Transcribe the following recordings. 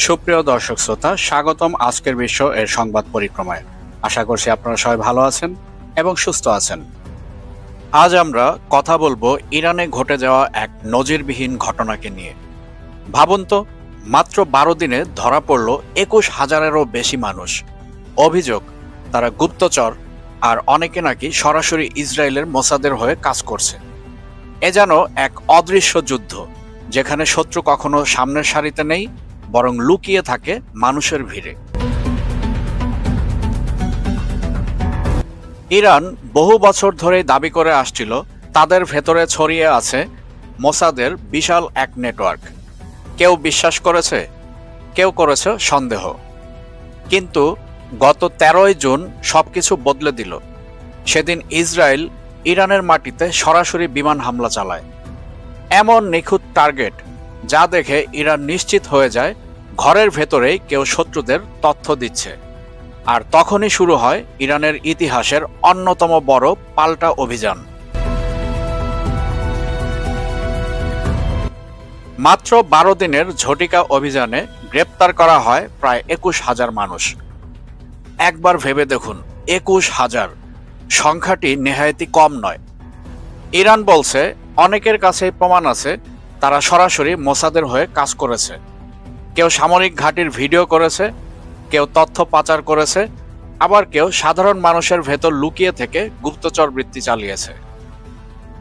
সুপ্রিয় দর্শক শ্রোতা, স্বাগতম আজকের বিশ্ব এর সংবাদ পরিক্রমায়। আশা করছি আপনারা সবাই ভালো আছেন এবং সুস্থ আছেন। আজ আমরা কথা বলবো ইরানে ঘটে যাওয়া এক নজিরবিহীন ঘটনাকে নিয়ে। ভাবুন তো, মাত্র 12 দিনে ধরা পড়ল 21,000-এরও বেশি মানুষ। অভিযোগ, তারা গুপ্তচর, আর অনেকে নাকি সরাসরি ইসরায়েলের মোসাদের হয়ে কাজ করছে। এ যেন এক অদৃশ্য যুদ্ধ, যেখানে শত্রু কখনো সামনের সারিতে নেই, বরং লুকিয়ে থাকে মানুষের ভিড়ে। ইরান বহু বছর ধরেই দাবি করে আসছিল তাদের ভেতরে ছড়িয়ে আছে মোসাদের বিশাল এক নেটওয়ার্ক। কেউ বিশ্বাস করেছে, কেউ করেছে সন্দেহ। কিন্তু গত 13ই জুন সবকিছু বদলে দিল। সেদিন ইসরায়েল ইরানের মাটিতে সরাসরি বিমান হামলা চালায়। এমন নিখুঁত টার্গেট যা দেখে ইরান নিশ্চিত হয়ে যায় ঘরের ভেতরেই কেউ শত্রুদের তথ্য দিচ্ছে। আর তখনই শুরু হয় ইরানের ইতিহাসের অন্যতম বড় পাল্টা অভিযান। মাত্র 12 দিনের ঝটিকা অভিযানে গ্রেপ্তার করা হয় প্রায় 21,000 মানুষ। একবার ভেবে দেখুন, 21,000 সংখ্যাটি নেহায়েতি কম নয়। ইরান বলছে অনেকের কাছেই প্রমাণ আছে তারা সরাসরি মোসাদের হয়ে কাজ করেছে। কেউ সামরিক ঘাঁটির ভিডিও করেছে, কেউ তথ্য পাচার করেছে, আবার কেউ সাধারণ মানুষের ভেতর লুকিয়ে থেকে গুপ্তচর বৃত্তি চালিয়েছে।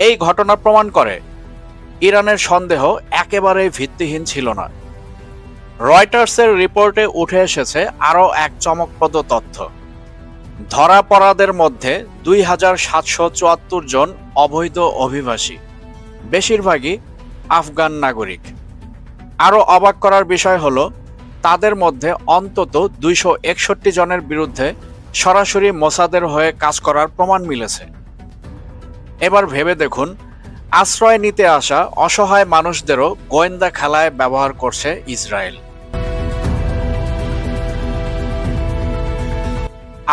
এই ঘটনা প্রমাণ করে ইরানের সন্দেহ একেবারেই ভিত্তিহীন ছিল না। রয়টার্সের রিপোর্টে উঠে এসেছে আরও এক চমকপ্রদ তথ্য। ধরা পড়াদের মধ্যে 2,774 জন অবৈধ অভিবাসী, বেশিরভাগই আফগান নাগরিক। আরও অবাক করার বিষয় হলো, তাদের মধ্যে অন্তত 261 জনের বিরুদ্ধে সরাসরি মোসাদের হয়ে কাজ করার প্রমাণ মিলেছে। এবার ভেবে দেখুন, আশ্রয় নিতে আসা অসহায় মানুষদেরও গোয়েন্দা খেলায় ব্যবহার করছে ইসরায়েল।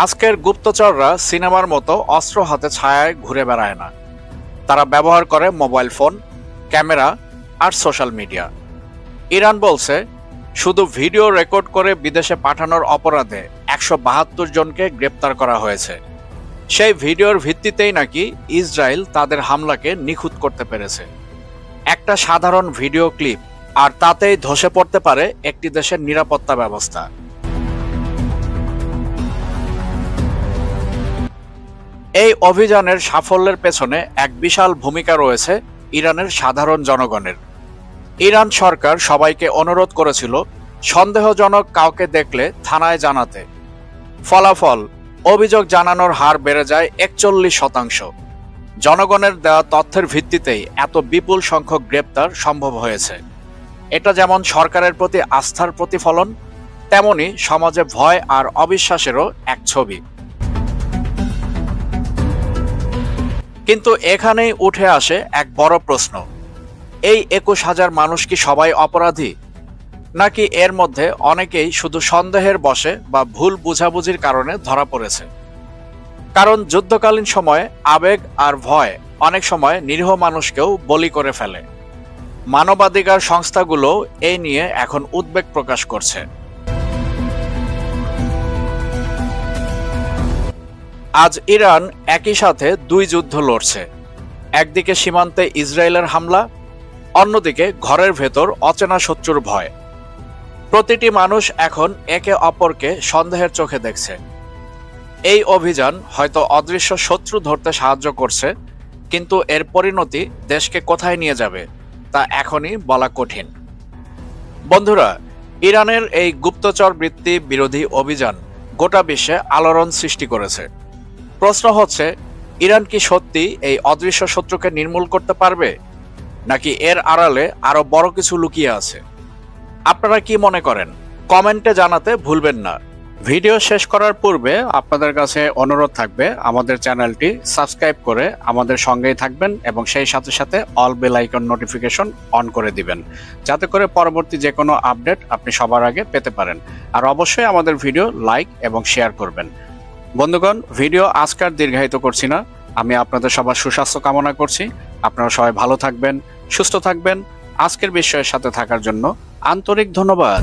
আজকের গুপ্তচররা সিনেমার মতো অস্ত্র হাতে ছায়ায় ঘুরে বেড়ায় না। তারা ব্যবহার করে মোবাইল ফোন, ক্যামেরা আর সোশ্যাল মিডিয়া। ইরান বলছে শুধু ভিডিও রেকর্ড করে বিদেশে পাঠানোর অপরাধে 172 জনকে গ্রেপ্তার করা হয়েছে। সেই ভিডিওর ভিত্তিতেই নাকি ইসরায়েল তাদের হামলাকে নিখুঁত করতে পেরেছে। একটা সাধারণ ভিডিও ক্লিপ, আর তাতেই ধসে পড়তে পারে একটি দেশের নিরাপত্তা ব্যবস্থা। এই অভিযানের সাফল্যের পেছনে এক বিশাল ভূমিকা রয়েছে ইরানের সাধারণ জনগণের। ইরান সরকার সবাইকে অনুরোধ করেছিল সন্দেহজনক কাউকে দেখলে থানায় জানাতে। ফলাফল, অভিযোগ জানানোর হার বেড়ে যায় 41%। জনগণের দেওয়া তথ্যের ভিত্তিতেই এত বিপুল সংখ্যক গ্রেপ্তার সম্ভব হয়েছে। এটা যেমন সরকারের প্রতি আস্থার প্রতিফলন, তেমনি সমাজে ভয় আর অবিশ্বাসেরও এক ছবি। কিন্তু এখানেই উঠে আসে এক বড় প্রশ্ন, এই 21,000 মানুষ কি সবাই অপরাধী, নাকি এর মধ্যে অনেকেই শুধু সন্দেহের বশে বা ভুল বুঝাবুঝির কারণে ধরা পড়েছে? কারণ যুদ্ধকালীন সময়ে আবেগ আর ভয় অনেক সময় নিরীহ মানুষকেও বলি করে ফেলে। মানবাধিকার সংস্থাগুলো এই নিয়ে এখন উদ্বেগ প্রকাশ করছে। আজ ইরান একই সাথে 2 যুদ্ধ লড়ছে। একদিকে সীমান্তে ইসরায়েলের হামলা, অন্যদিকে ঘরের ভেতর অচেনা শত্রুর ভয়। প্রতিটি মানুষ এখন একে অপরকে সন্দেহের চোখে দেখছে। এই অভিযান হয়তো অদৃশ্য শত্রু ধরতে সাহায্য করছে, কিন্তু এর পরিণতি দেশকে কোথায় নিয়ে যাবে তা এখনই বলা কঠিন। বন্ধুরা, ইরানের এই গুপ্তচর বৃত্তি বিরোধী অভিযান গোটা বিশ্বে আলোড়ন সৃষ্টি করেছে। প্রশ্ন হচ্ছে, ইরান কি সত্যি এই অদৃশ্য শত্রুকে নির্মূল করতে পারবে, নাকি এর আড়ালে আরো বড় কিছু লুকিয়ে আছে? আপনারা কি মনে করেন? কমেন্টে জানাতে ভুলবেন না। ভিডিও শেষ করার পূর্বে আপনাদের কাছে অনুরোধ থাকবে আমাদের চ্যানেলটি সাবস্ক্রাইব করে আমাদের সঙ্গেই থাকবেন এবং সেই সাথে সাথে all bell icon notification on করে দিবেন, যাতে করে পরবর্তী যে কোনো আপডেট আপনি সবার আগে পেতে পারেন। আর অবশ্যই আমাদের ভিডিও লাইক এবং শেয়ার করবেন। বন্ধুগণ, ভিডিও আজকাল দীর্ঘায়িত করছি না। আমি আপনাদের সবার সুস্বাস্থ্য কামনা করছি। আপনারা সবাই ভালো থাকবেন, সুস্থ থাকবেন। আজকের বিষয়ের সাথে থাকার জন্য আন্তরিক ধন্যবাদ।